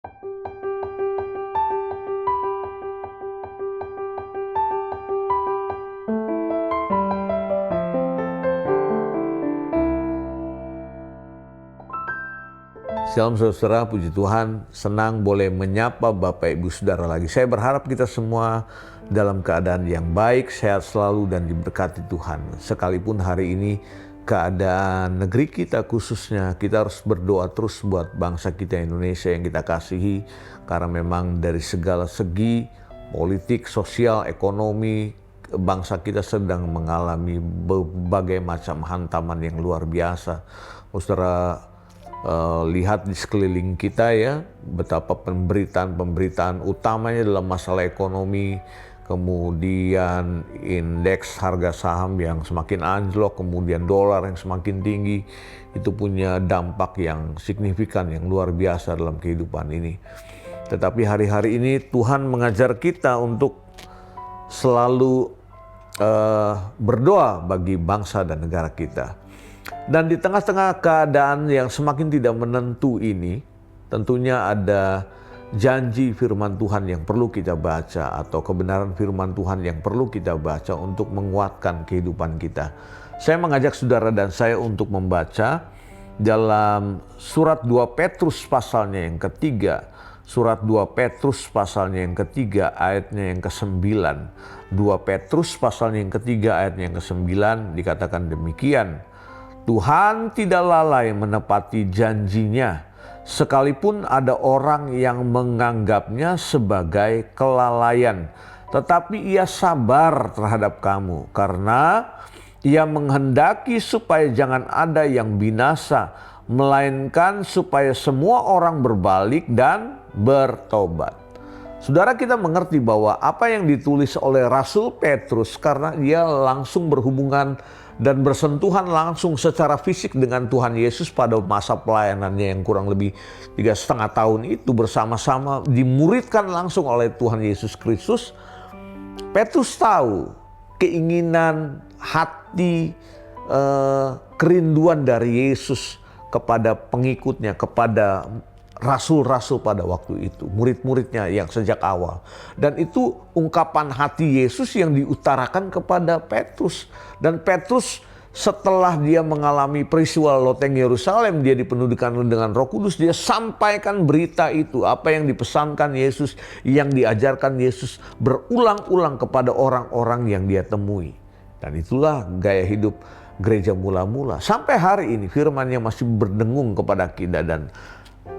Shalom saudara, puji Tuhan, senang boleh menyapa Bapak Ibu Saudara lagi. Saya berharap kita semua dalam keadaan yang baik, sehat selalu dan diberkati Tuhan. Sekalipun hari ini keadaan negeri kita khususnya, kita harus berdoa terus buat bangsa kita Indonesia yang kita kasihi. Karena memang dari segala segi, politik, sosial, ekonomi, bangsa kita sedang mengalami berbagai macam hantaman yang luar biasa. Saudara, lihat di sekeliling kita ya, betapa pemberitaan utamanya dalam masalah ekonomi, kemudian indeks harga saham yang semakin anjlok, kemudian dolar yang semakin tinggi, itu punya dampak yang signifikan, yang luar biasa dalam kehidupan ini. Tetapi hari-hari ini Tuhan mengajar kita untuk selalu berdoa bagi bangsa dan negara kita. Dan di tengah-tengah keadaan yang semakin tidak menentu ini, tentunya ada janji firman Tuhan yang perlu kita baca atau kebenaran firman Tuhan yang perlu kita baca untuk menguatkan kehidupan kita. Saya mengajak saudara dan saya untuk membaca dalam surat 2 Petrus pasalnya yang ketiga. Surat 2 Petrus pasalnya yang ketiga ayatnya yang ke-9. 2 Petrus pasalnya yang ketiga ayatnya yang ke-9 dikatakan demikian. Tuhan tidak lalai menepati janjinya, sekalipun ada orang yang menganggapnya sebagai kelalaian. Tetapi ia sabar terhadap kamu, karena ia menghendaki supaya jangan ada yang binasa, melainkan supaya semua orang berbalik dan bertobat. Saudara, kita mengerti bahwa apa yang ditulis oleh Rasul Petrus, karena dia langsung berhubungan dan bersentuhan langsung secara fisik dengan Tuhan Yesus pada masa pelayanannya yang kurang lebih 3,5 tahun itu, bersama-sama dimuridkan langsung oleh Tuhan Yesus Kristus. Petrus tahu keinginan hati, kerinduan dari Yesus kepada pengikutnya, kepada rasul-rasul pada waktu itu, murid-muridnya yang sejak awal. Dan itu ungkapan hati Yesus yang diutarakan kepada Petrus. Dan Petrus setelah dia mengalami peristiwa loteng Yerusalem, dia dipenuhkan dengan Roh Kudus, dia sampaikan berita itu, apa yang dipesankan Yesus, yang diajarkan Yesus berulang-ulang kepada orang-orang yang dia temui. Dan itulah gaya hidup gereja mula-mula. Sampai hari ini firman-Nya masih berdengung kepada kita, dan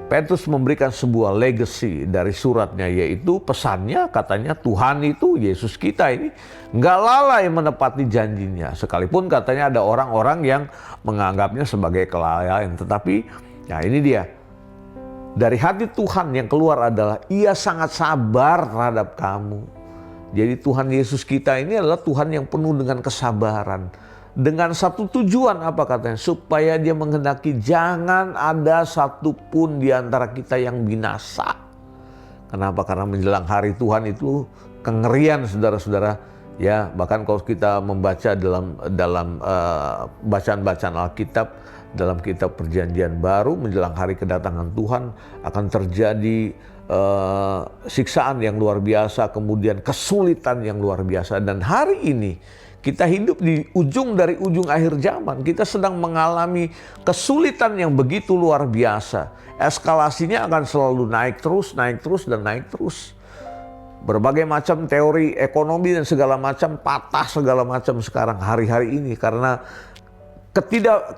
Petrus memberikan sebuah legacy dari suratnya, yaitu pesannya katanya Tuhan itu, Yesus kita ini nggak lalai menepati janjinya. Sekalipun katanya ada orang-orang yang menganggapnya sebagai kelalaian. Tetapi ya ini dia, dari hati Tuhan yang keluar adalah ia sangat sabar terhadap kamu. Jadi Tuhan Yesus kita ini adalah Tuhan yang penuh dengan kesabaran. Dengan satu tujuan, apa katanya? Supaya dia menghendaki jangan ada satupun di antara kita yang binasa. Kenapa? Karena menjelang hari Tuhan itu kengerian, saudara-saudara. Ya, bahkan kalau kita membaca dalam bacaan-bacaan Alkitab, dalam kitab Perjanjian Baru, menjelang hari kedatangan Tuhan akan terjadi siksaan yang luar biasa, kemudian kesulitan yang luar biasa. Dan hari ini kita hidup di ujung dari ujung akhir zaman. Kita sedang mengalami kesulitan yang begitu luar biasa. Eskalasinya akan selalu naik terus, dan naik terus. Berbagai macam teori ekonomi dan segala macam patah segala macam sekarang hari-hari ini. Karena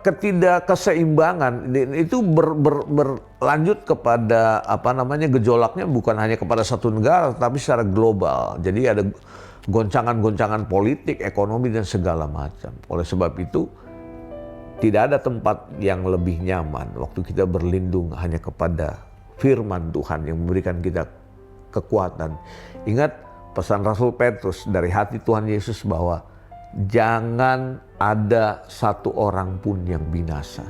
ketidakkeseimbangan itu berlanjut kepada gejolaknya bukan hanya kepada satu negara, tapi secara global. Jadi ada goncangan-goncangan politik, ekonomi, dan segala macam. Oleh sebab itu, tidak ada tempat yang lebih nyaman waktu kita berlindung hanya kepada firman Tuhan yang memberikan kita kekuatan. Ingat pesan Rasul Petrus dari hati Tuhan Yesus bahwa jangan ada satu orang pun yang binasa.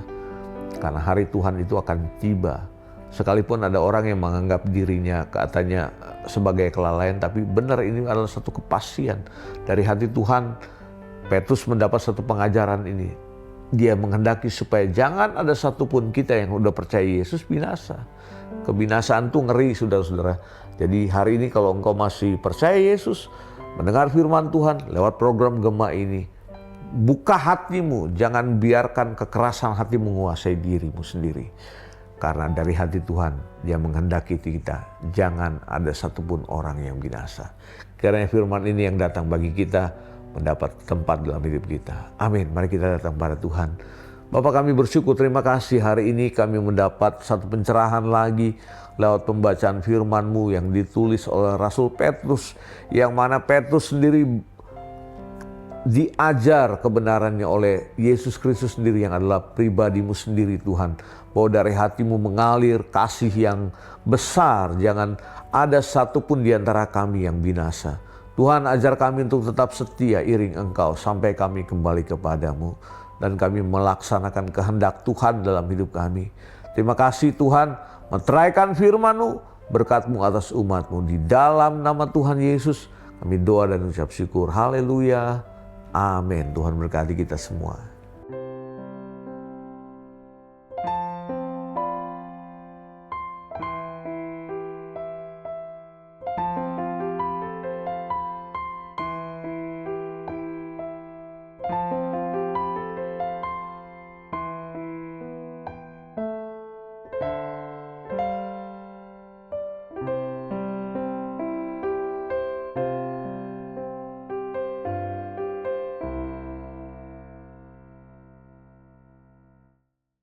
Karena hari Tuhan itu akan tiba. Sekalipun ada orang yang menganggap dirinya katanya sebagai kelalaian, tapi benar ini adalah satu kepastian. Dari hati Tuhan, Petrus mendapat satu pengajaran ini. Dia menghendaki supaya jangan ada satupun kita yang udah percaya Yesus binasa. Kebinasaan tuh ngeri, saudara-saudara. Jadi hari ini kalau engkau masih percaya Yesus, mendengar firman Tuhan lewat program Gema ini, buka hatimu, jangan biarkan kekerasan hati menguasai dirimu sendiri. Karena dari hati Tuhan, Dia menghendaki kita, jangan ada satupun orang yang binasa. Karena firman ini yang datang bagi kita, mendapat tempat dalam hidup kita. Amin. Mari kita datang pada Tuhan. Bapak, kami bersyukur, terima kasih hari ini kami mendapat satu pencerahan lagi lewat pembacaan firman-Mu yang ditulis oleh Rasul Petrus, yang mana Petrus sendiri diajar kebenarannya oleh Yesus Kristus sendiri yang adalah pribadimu sendiri Tuhan. Bahwa dari hatimu mengalir kasih yang besar, jangan ada satupun di antara kami yang binasa. Tuhan, ajar kami untuk tetap setia iring Engkau sampai kami kembali kepadamu. Dan kami melaksanakan kehendak Tuhan dalam hidup kami. Terima kasih Tuhan, meteraikan firman-Mu, berkat-Mu atas umat-Mu. Di dalam nama Tuhan Yesus, kami doa dan ucap syukur. Haleluya. Amin. Tuhan berkati kita semua.